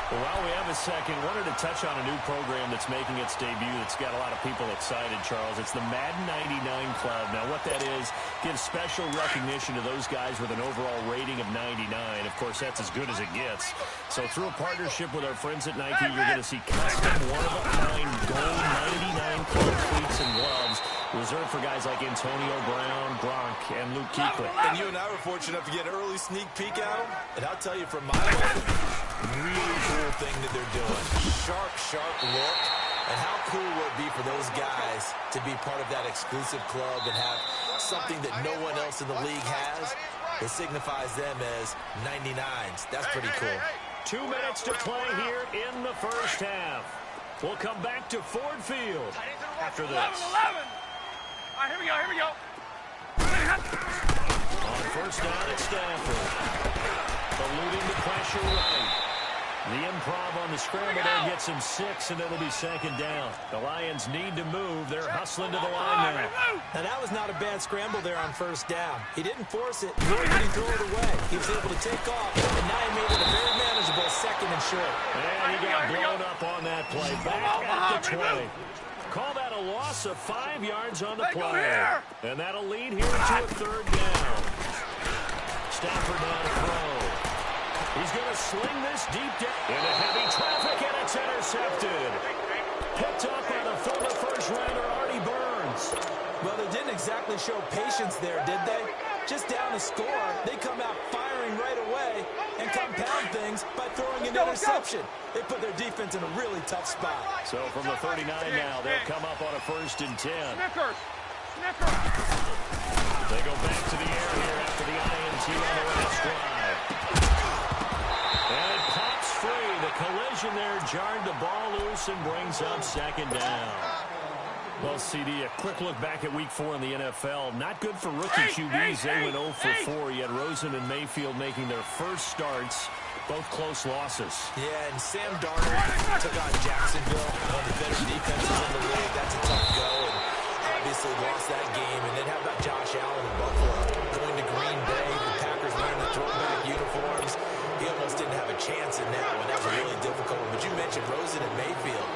Well, while we have a second, wanted to touch on a new program that's making its debut that's got a lot of people excited, Charles. It's the Madden 99 Club. Now, what that is, gives special recognition to those guys with an overall rating of 99. Of course, that's as good as it gets. So through a partnership with our friends at Nike, you're going to see custom one-of-a-kind gold 99 Club cleats and gloves reserved for guys like Antonio Brown, Gronk, and Luke Kuechly. And you and I were fortunate enough to get an early sneak peek at them. And I'll tell you from my end, really cool thing that they're doing. Sharp look. And how cool will it be for those guys to be part of that exclusive club and have something that no one else in the league has that signifies them as 99s. That's pretty cool. 2 minutes to play here in the first half. We'll come back to Ford Field after this. 11. All right, here we go. On first down at Stafford. Eluding the pressure right. The improv on the scramble there gets him 6, and it'll be second down. The Lions need to move. They're hustling to the line now. Now, that was not a bad scramble there on first down. He didn't force it, nor did he throw it away. He was able to take off, and now he made it a very manageable second and short. And he got blown up on that play. Back at the 20. Call that a loss of 5 yards on the play. And that'll lead here to a third down. Stafford now to throw. He's going to sling this deep down into heavy traffic, and it's intercepted. Picked up by the former first-rounder, Artie Burns. Well, they didn't exactly show patience there, did they? Just down a score, they come out firing right away and compound things by throwing an interception. They put their defense in a really tough spot. So from the 39 now, they'll come up on a first and 10. Snickers. They go back to the air here after the INT on the last drive. And it pops free. The collision there jarred the ball loose and brings up second down. Well, CD, a quick look back at Week 4 in the NFL. Not good for rookie QBs. They went 0 for 4. You had Rosen and Mayfield making their first starts. Both close losses. Yeah, and Sam Darnold took on Jacksonville, one of the better defenses in the league. That's a tough go, and obviously lost that game. And then how about Josh Allen in Buffalo? Going to Green Bay, the Packers wearing the throwback uniforms. He almost didn't have a chance in that one. That was really difficult. But you mentioned Rosen and Mayfield.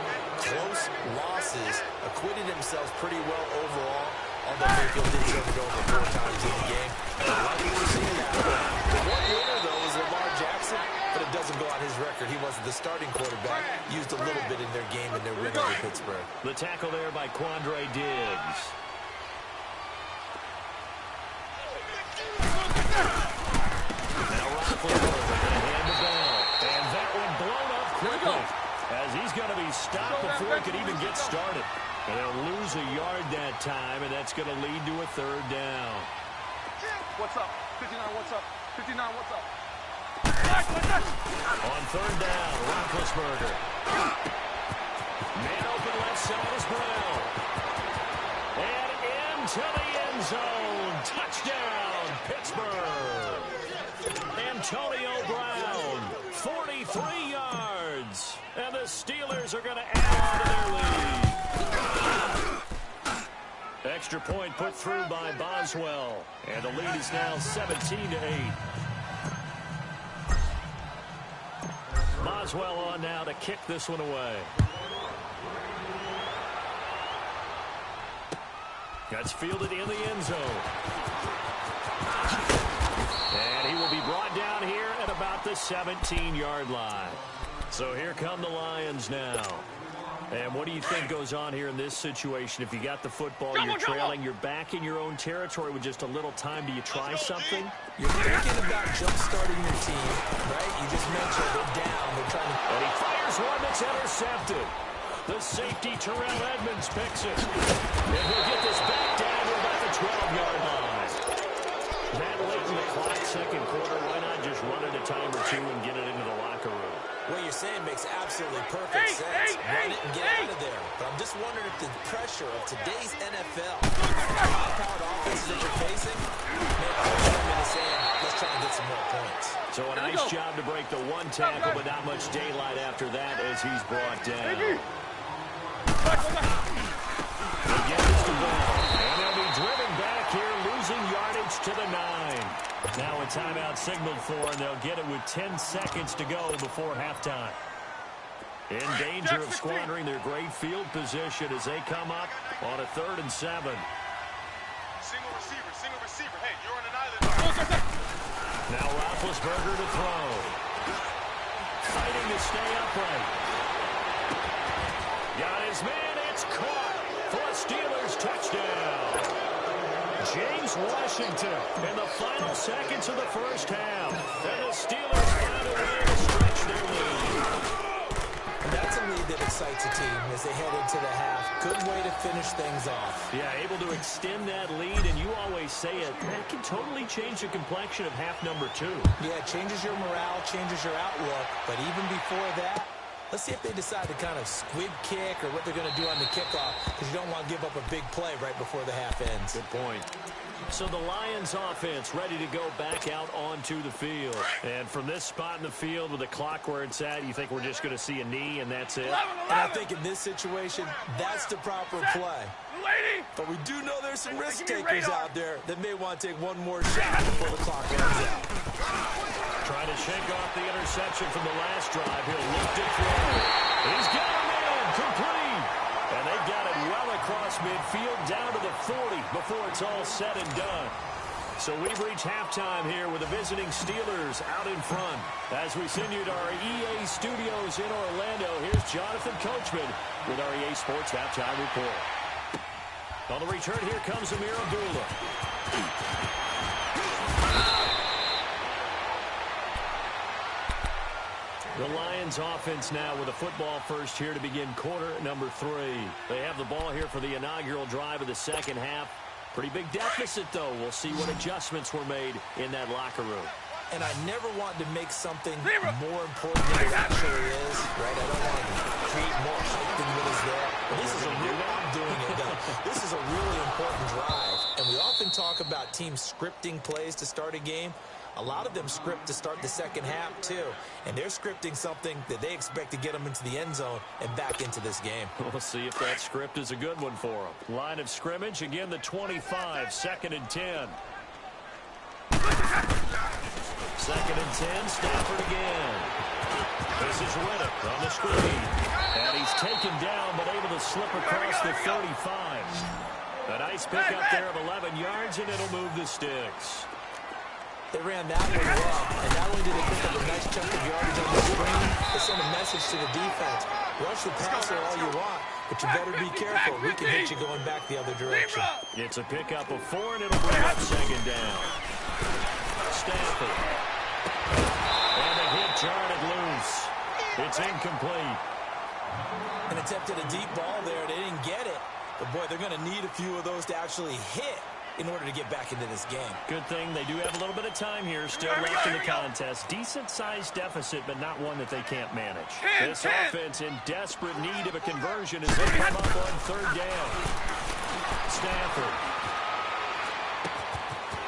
Close losses, acquitted themselves pretty well overall, although Mayfield did turn it over 4 times in the game. Lucky to see that. The one winner, though, is Lamar Jackson, but it doesn't go on his record. He wasn't the starting quarterback. Used a little bit in their game in their win over Pittsburgh. The tackle there by Quandre Diggs. Now Roethlisberger going to hand the ball. And that one blown up quickly, as he's going to be stopped before he could even get started. And they'll lose a yard that time, and that's going to lead to a 3rd down. What's up? 59, what's up? 59, what's up? On 3rd down, Roethlisberger. Man open left side is Brown. And into the end zone. Touchdown, Pittsburgh. Antonio Brown, 43 yards. And the Steelers are going to add on to their lead. Extra point put through by Boswell. And the lead is now 17-8. Boswell on now to kick this one away. That's fielded in the end zone. And he will be brought down here at about the 17-yard line. So here come the Lions now. And what do you think goes on here in this situation? If you got the football, you're trailing, you're back in your own territory with just a little time. Do you try something? You're thinking about jump-starting your team, right? You just mentioned they're down. They're trying to... And he fires one that's intercepted. The safety, Terrell Edmonds, picks it. And he'll get this back down to about the 12-yard line. That late in the clock, 2nd quarter, why not just run it a time or two and get it into the locker room? What you're saying makes absolutely perfect sense. Run it and get out of there. But I'm just wondering if the pressure of today's NFL, high-powered offenses that you're facing, may push them into saying, let's try and get some more points. So a nice job to break the 1 tackle, but not much daylight after that as he's brought down. Again, it's the ball. And they'll be driven back here, losing yardage to the 9. Now a timeout signaled for, and they'll get it with 10 seconds to go before halftime. In danger of squandering their great field position as they come up on a 3rd and 7. Single receiver. Hey, you're on an island. Now Roethlisberger to throw. Fighting to stay upright. Got his man, it's caught for a Steelers touchdown. James Washington in the final seconds of the 1st half. And the Steelers find a way to stretch their lead. That's a lead that excites a team as they head into the half. Good way to finish things off. Yeah, able to extend that lead, and you always say it, that can totally change the complexion of half number 2. Yeah, it changes your morale, changes your outlook. But even before that, let's see if they decide to kind of squib kick or what they're going to do on the kickoff, because you don't want to give up a big play right before the half ends. Good point. So the Lions offense ready to go back out onto the field. And from this spot in the field with the clock where it's at, you think we're just going to see a knee and that's it? And I think in this situation, that's the proper play. But we do know there's some risk takers out there that may want to take one more shot before the clock runs out. Trying to shake off the interception from the last drive. He'll look to throw. He's got a man complete. And they got it well across midfield down to the 40 before it's all said and done. So we've reached halftime here with the visiting Steelers out in front. As we send you to our EA studios in Orlando, here's Jonathan Coachman with our EA Sports Halftime Report. On the return, here comes Amir Abdullah. The Lions offense now with a football first here to begin quarter number 3. They have the ball here for the inaugural drive of the 2nd half. Pretty big deficit, though. We'll see what adjustments were made in that locker room. And I never want to make something more important than it actually is, right? I don't want to create more hype than what is there. But this is a real, I'm doing it, though. This is a really important drive. And we often talk about teams scripting plays to start a game. A lot of them script to start the second half, too. And they're scripting something that they expect to get them into the end zone and back into this game. We'll see if that script is a good one for them. Line of scrimmage, again, the 25, 2nd and 10. 2nd and 10, Stafford again. This is Riddick on the screen. And he's taken down, but able to slip across the 35. A nice pickup there of 11 yards, and it'll move the sticks. They ran that one well, and not only did they pick up a nice chunk of yardage on the screen, they sent a message to the defense. Rush the passer all you want, but you better be careful. We can hit you going back the other direction. It's a pickup of 4, and it'll bring up 2nd down. Stafford. And the hit jarred loose. It's incomplete. An attempt at a deep ball there. They didn't get it. But, boy, they're going to need a few of those to actually hit in order to get back into this game. Good thing they do have a little bit of time here still left in the contest. Decent-sized deficit, but not one that they can't manage. This offense in desperate need of a conversion as they come up on 3rd down. Stafford.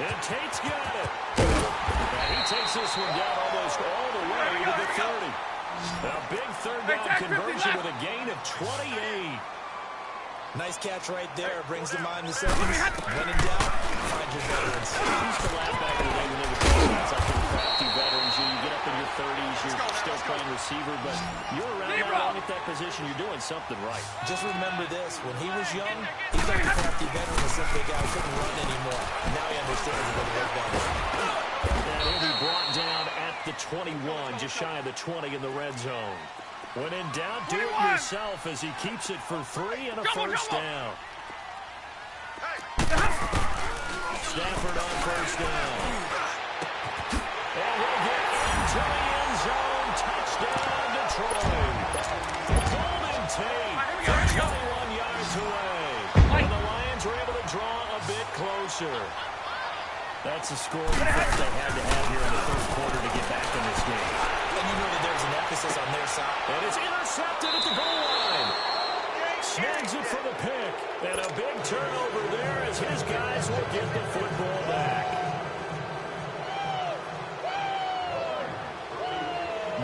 And Tate's got it. And he takes this one down almost all the way to the 30. A big 3rd down conversion with a gain of 28. Nice catch right there. Brings to mind the seconds. When in doubt, find your veterans. I used to laugh back in the day when they would call guys like the crafty veterans. You get up in your 30s, you're still playing receiver, but you're around that long at that position, you're doing something right. Just remember this. When he was young, he thought the crafty veteran was simply a guy who couldn't run anymore. Now he understands what it is. And he'll be brought down at the 21, just shy of the 20 in the red zone. When in doubt, do it yourself as he keeps it for 3 and a 1st down. Stafford on 1st down. And he'll get into the end zone. Touchdown, Detroit. Golden Tate, 21 yards away. And the Lions were able to draw a bit closer. That's a score they had to have here in the 3rd quarter to get back in this game. And you know that there's an emphasis on their side. And it's intercepted at the goal line. Snags it for the pick. And a big turnover there as his guys will get the football back.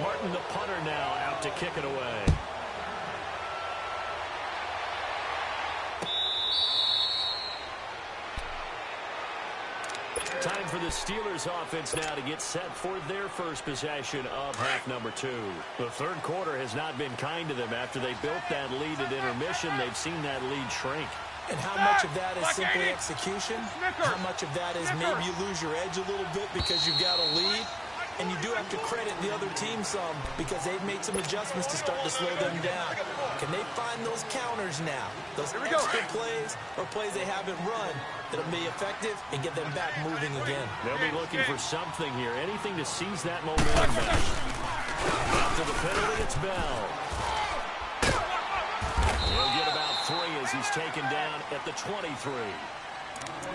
Martin, the punter, now out to kick it away. Time for the Steelers offense now to get set for their first possession of half number 2. The 3rd quarter has not been kind to them. After they built that lead at intermission, they've seen that lead shrink. And how much of that is simply execution? How much of that is maybe you lose your edge a little bit because you've got a lead? And you do have to credit the other team some because they've made some adjustments to start to slow them down. Can they find those counters now? Those extra plays or plays they haven't run that'll be effective and get them back moving again. They'll be looking for something here, anything to seize that momentum back. After the penalty, it's Bell. He'll get about 3 as he's taken down at the 23.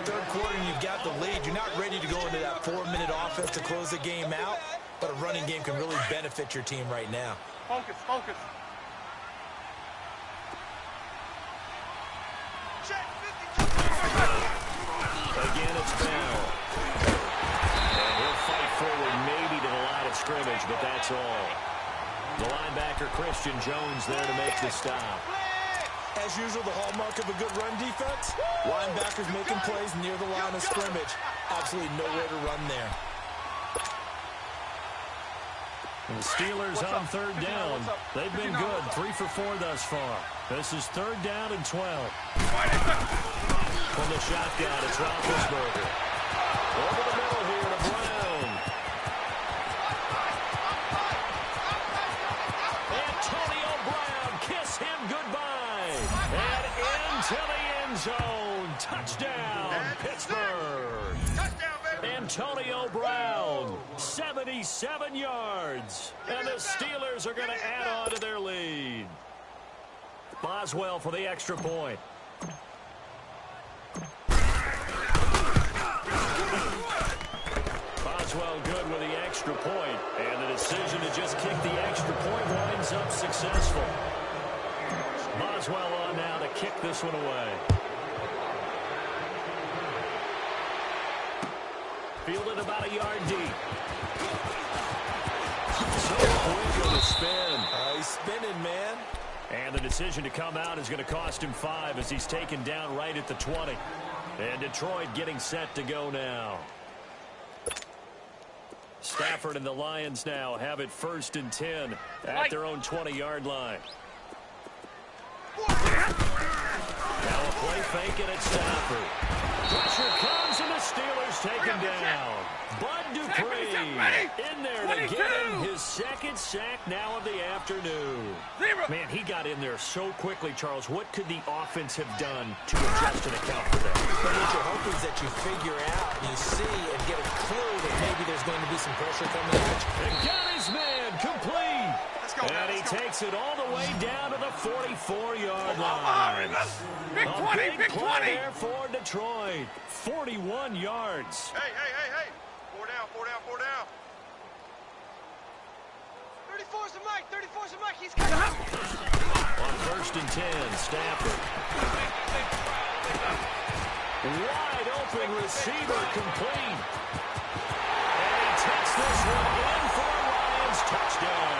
3rd quarter, and you've got the lead. You're not ready to go into that 4-minute offense to close the game out, but a running game can really benefit your team right now. Focus, focus. Again, it's Bell. And he'll fight forward maybe to the line of scrimmage, but that's all. The linebacker, Christian Jones, there to make the stop. As usual, the hallmark of a good run defense, linebackers making plays near the line of scrimmage. Absolutely nowhere to run there. And the Steelers on 3rd down. They've been good, 3 for 4 thus far. This is 3rd down and 12. From the shotgun, it's Roethlisberger. Over the middle here to Brown. Antonio Brown, kiss him goodbye. And into the end zone. Touchdown, Pittsburgh. Antonio Brown, 77 yards. And the Steelers are going to add on to their lead. Boswell for the extra point. Boswell good with the extra point, and the decision to just kick the extra point winds up successful. Boswell on now to kick this one away. Fielded about a yard deep. So quick on the spin. He's spinning, man. And the decision to come out is going to cost him 5 as he's taken down right at the 20. And Detroit getting set to go now. Stafford and the Lions now have it 1st and 10 at their own 20-yard line. Now a play fake and it's Stafford. Pressure comes and the Steelers take him down. Bud Dupree in there to get him his 2nd sack now of the afternoon. Man, he got in there so quickly, Charles. What could the offense have done to adjust and account for that? But what you hope is that you figure out, you see, and get a clue that maybe there's going to be some pressure coming at you. And got his man complete. And he takes it all the way down to the 44-yard line. Big 20, big big play 20. there for Detroit. 41 yards. Hey. 4 down. 34's the mic, 34's the mic, he's coming up. On 1st and 10, Stafford. Wide open receiver complete. And he takes this one in for a Lions touchdown.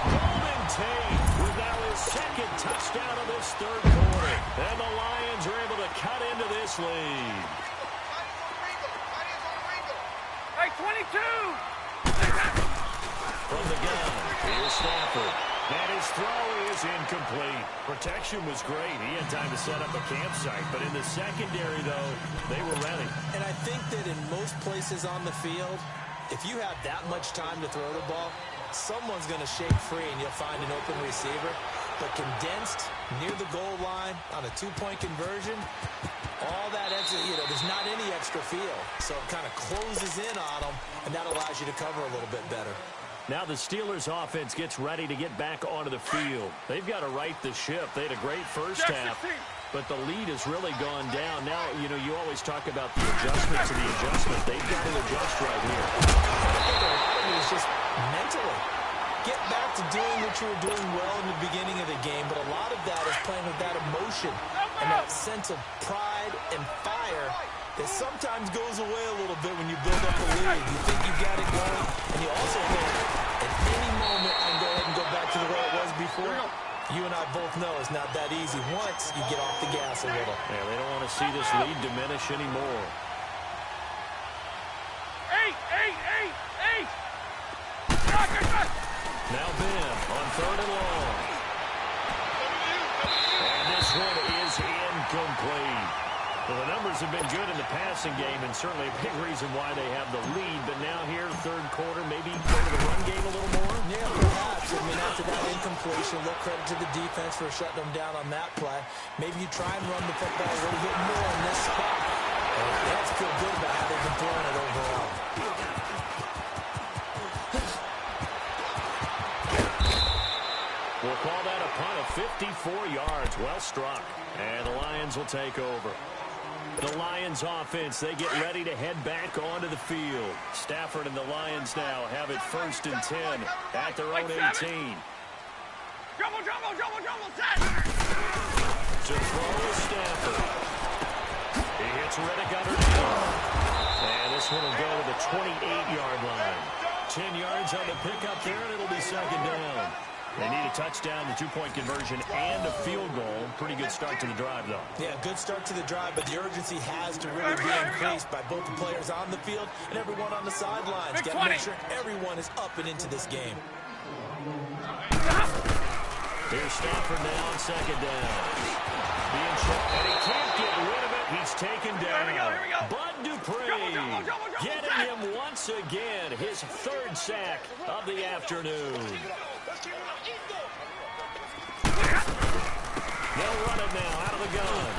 Golden Tate with now his 2nd touchdown of this 3rd quarter. And the Lions are able to cut into this lead. Hey, 22. From the gun, here's Stafford. And his throw is incomplete. Protection was great. He had time to set up a campsite. But in the secondary, though, they were ready. And I think that in most places on the field, if you have that much time to throw the ball, someone's going to shake free and you'll find an open receiver. But condensed near the goal line on a 2-point conversion, all that extra, there's not any extra field. So it kind of closes in on them, and that allows you to cover a little bit better. Now the Steelers offense gets ready to get back onto the field. They've got to right the ship. They had a great first half, but the lead has really gone down. Now, you always talk about the adjustment to the adjustment. They've got to adjust right here. I think a lot of it is just mentally. Get back to doing what you were doing well in the beginning of the game, but a lot of that is playing with that emotion and that sense of pride and fire that sometimes goes away a little bit when you build up a lead. You think you've got it going, and you also think at any moment I can go ahead and go back to the way it was before. You and I both know it's not that easy once you get off the gas a little. Yeah, they don't want to see this lead diminish anymore. 8. Now Ben on 3rd and long. And this one is incomplete. Well, the numbers have been good in the passing game, and certainly a big reason why they have the lead. But now here, 3rd quarter, maybe go to the run game a little more? Yeah, perhaps. I mean, after that incompletion, a little credit to the defense for shutting them down on that play. Maybe you try and run the football a little bit more in this spot. You have to feel good about how they've been throwing it overall. We'll call that a punt of 54 yards. Well struck. And the Lions will take over. The Lions offense, they get ready to head back onto the field. Stafford and the Lions now have it 1st and 10 at their own 18. Double, set. To throw is Stafford. He hits Riddick underneath. And this one will go to the 28-yard line. 10 yards on the pickup there, and it'll be 2nd down. They need a touchdown, the 2-point conversion, and a field goal. Pretty good start to the drive, though. Yeah, good start to the drive, but the urgency has to really be increased by both the players on the field and everyone on the sidelines. Got to make sure everyone is up and into this game. Here's Stafford now on 2nd down. Being shot, and he can't get rid of it. He's taken down. Here we go. Bud Dupree getting him once again, his 3rd sack of the afternoon. They'll run it now out of the gun.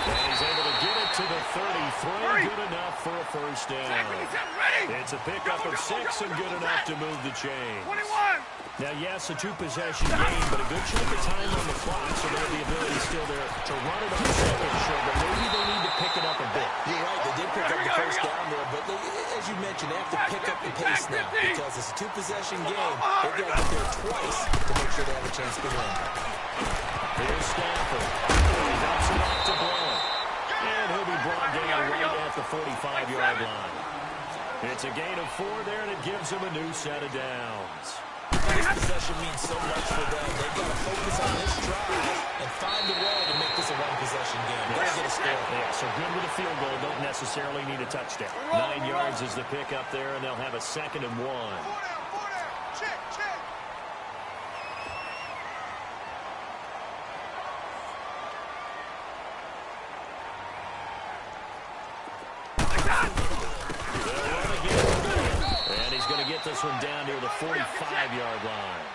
And he's able to get it to the 33. Good enough for a 1st down. It's a pickup of 6 and good enough to move the chain. 21. Now, yes, a 2-possession game, but a good chunk of time on the clock, so they have the ability still there to run it on 2nd, sure, but maybe they need to pick it up a bit. You're right, they did pick up the 1st down there, but as you you mentioned, they have to pick up the pace now because it's a two-possession game. They've got to get there twice to make sure they have a chance to win. Here's Stafford. He drops it off to Blount. And he'll be brought down right at the 45-yard line. It's a gain of 4 there, and it gives him a new set of downs. This possession means so much for them. They've got to focus on this drive and find a way to make this a one-possession game. They're going to get a score. Yeah, so good with a field goal. Don't necessarily need a touchdown. 9 yards is the pick up there, and they'll have a 2nd and 1. 4 down. Check, check. And he's going to get this one down near the 45-yard line.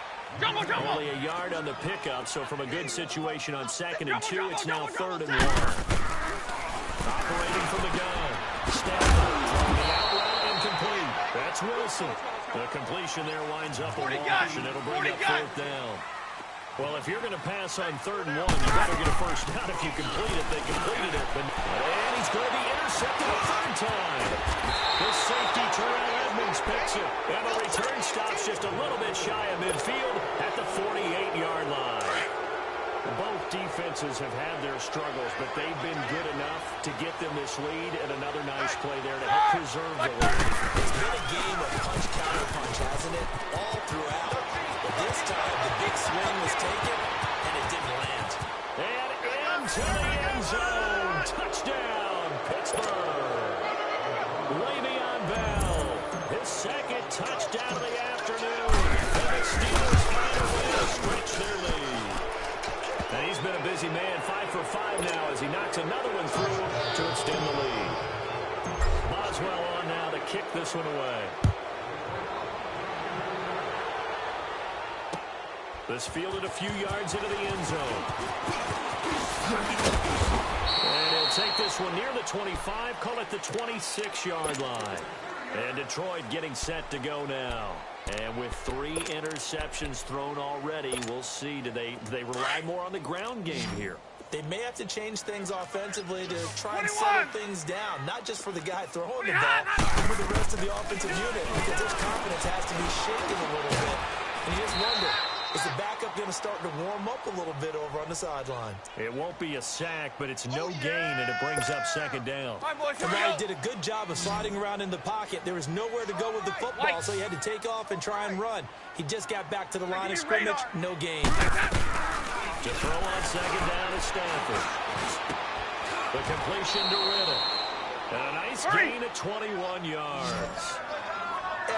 Only a yard on the pickup, so from a good situation on 2nd and 2, it's now 3rd and 1. Operating from the gun. Stafford from the out route, incomplete. That's Wilson. The completion there winds up a wash, and it'll bring up 4th down. Well, if you're going to pass on 3rd and 1, you better get a first down if you complete it. They completed it, and he's going to be intercepted a 3rd time. The safety, Terrell Edmonds, picks it, and the return stops just a little bit shy of midfield at the 48-yard line. Both defenses have had their struggles, but they've been good enough to get them this lead, and another nice play there to help preserve the lead. It's been a game of punch-counter-punch, hasn't it? All throughout. But this time, the big swing was taken, and it didn't land. And into the end zone. Touchdown, Pittsburgh. Le'Veon Bell, his 2nd touchdown of the afternoon. And the Steelers find a way to stretch their lead. And he's been a busy man, 5 for 5 now as he knocks another one through to extend the lead. Boswell on now to kick this one away. This fielded a few yards into the end zone. And he'll take this one near the 25, call it the 26-yard line. And Detroit getting set to go now. And with 3 interceptions thrown already, we'll see. Do they rely more on the ground game here? They may have to change things offensively to try and settle things down, not just for the guy throwing the ball, but for the rest of the offensive unit, because their confidence has to be shaken a little bit. And you just wonder, is the backup going to start to warm up a little bit over on the sideline? It won't be a sack, but it's no gain, and it brings up 2nd down. Kamara did a good job of sliding around in the pocket. There was nowhere to go with the football, so he had to take off and try and run. He just got back to the line of scrimmage, no gain. To throw on 2nd down is Stafford. The completion to Riddle. And a nice gain of 21 yards.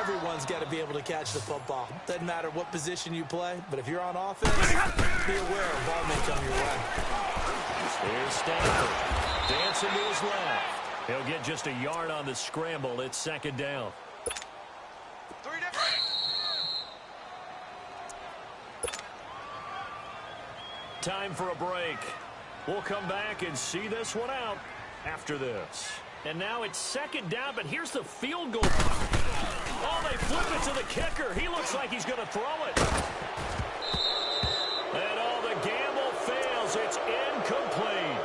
Everyone's got to be able to catch the football. Doesn't matter what position you play, but if you're on offense, be aware a ball may come your way. Here's Stafford. Dancing to his left. He'll get just a yard on the scramble. It's 2nd down. 3 different. Time for a break. We'll come back and see this one out after this. And now it's 2nd down, but here's the field goal. Oh, they flip it to the kicker. He looks like he's going to throw it. And all the gamble fails. It's incomplete.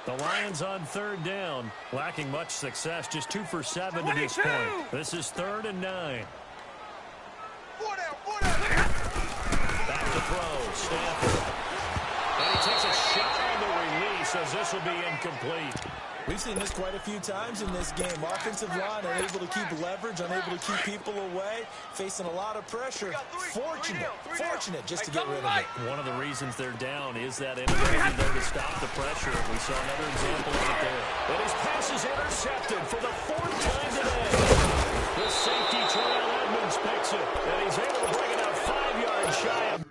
The Lions on 3rd down, lacking much success, just 2 for 7 to this point. This is 3rd and 9. 4 down. Back to throw, Stafford. And he takes a shot on the release as this will be incomplete. We've seen this quite a few times in this game. Offensive line unable to keep leverage, unable to keep people away, facing a lot of pressure. Fortunate just to get rid of it. One of the reasons they're down is that inability there to stop the pressure. We saw another example of it there. And his pass is intercepted for the 4th time today. The safety, Terrell Edmonds, picks it, and he's able to bring it out 5 yards shy of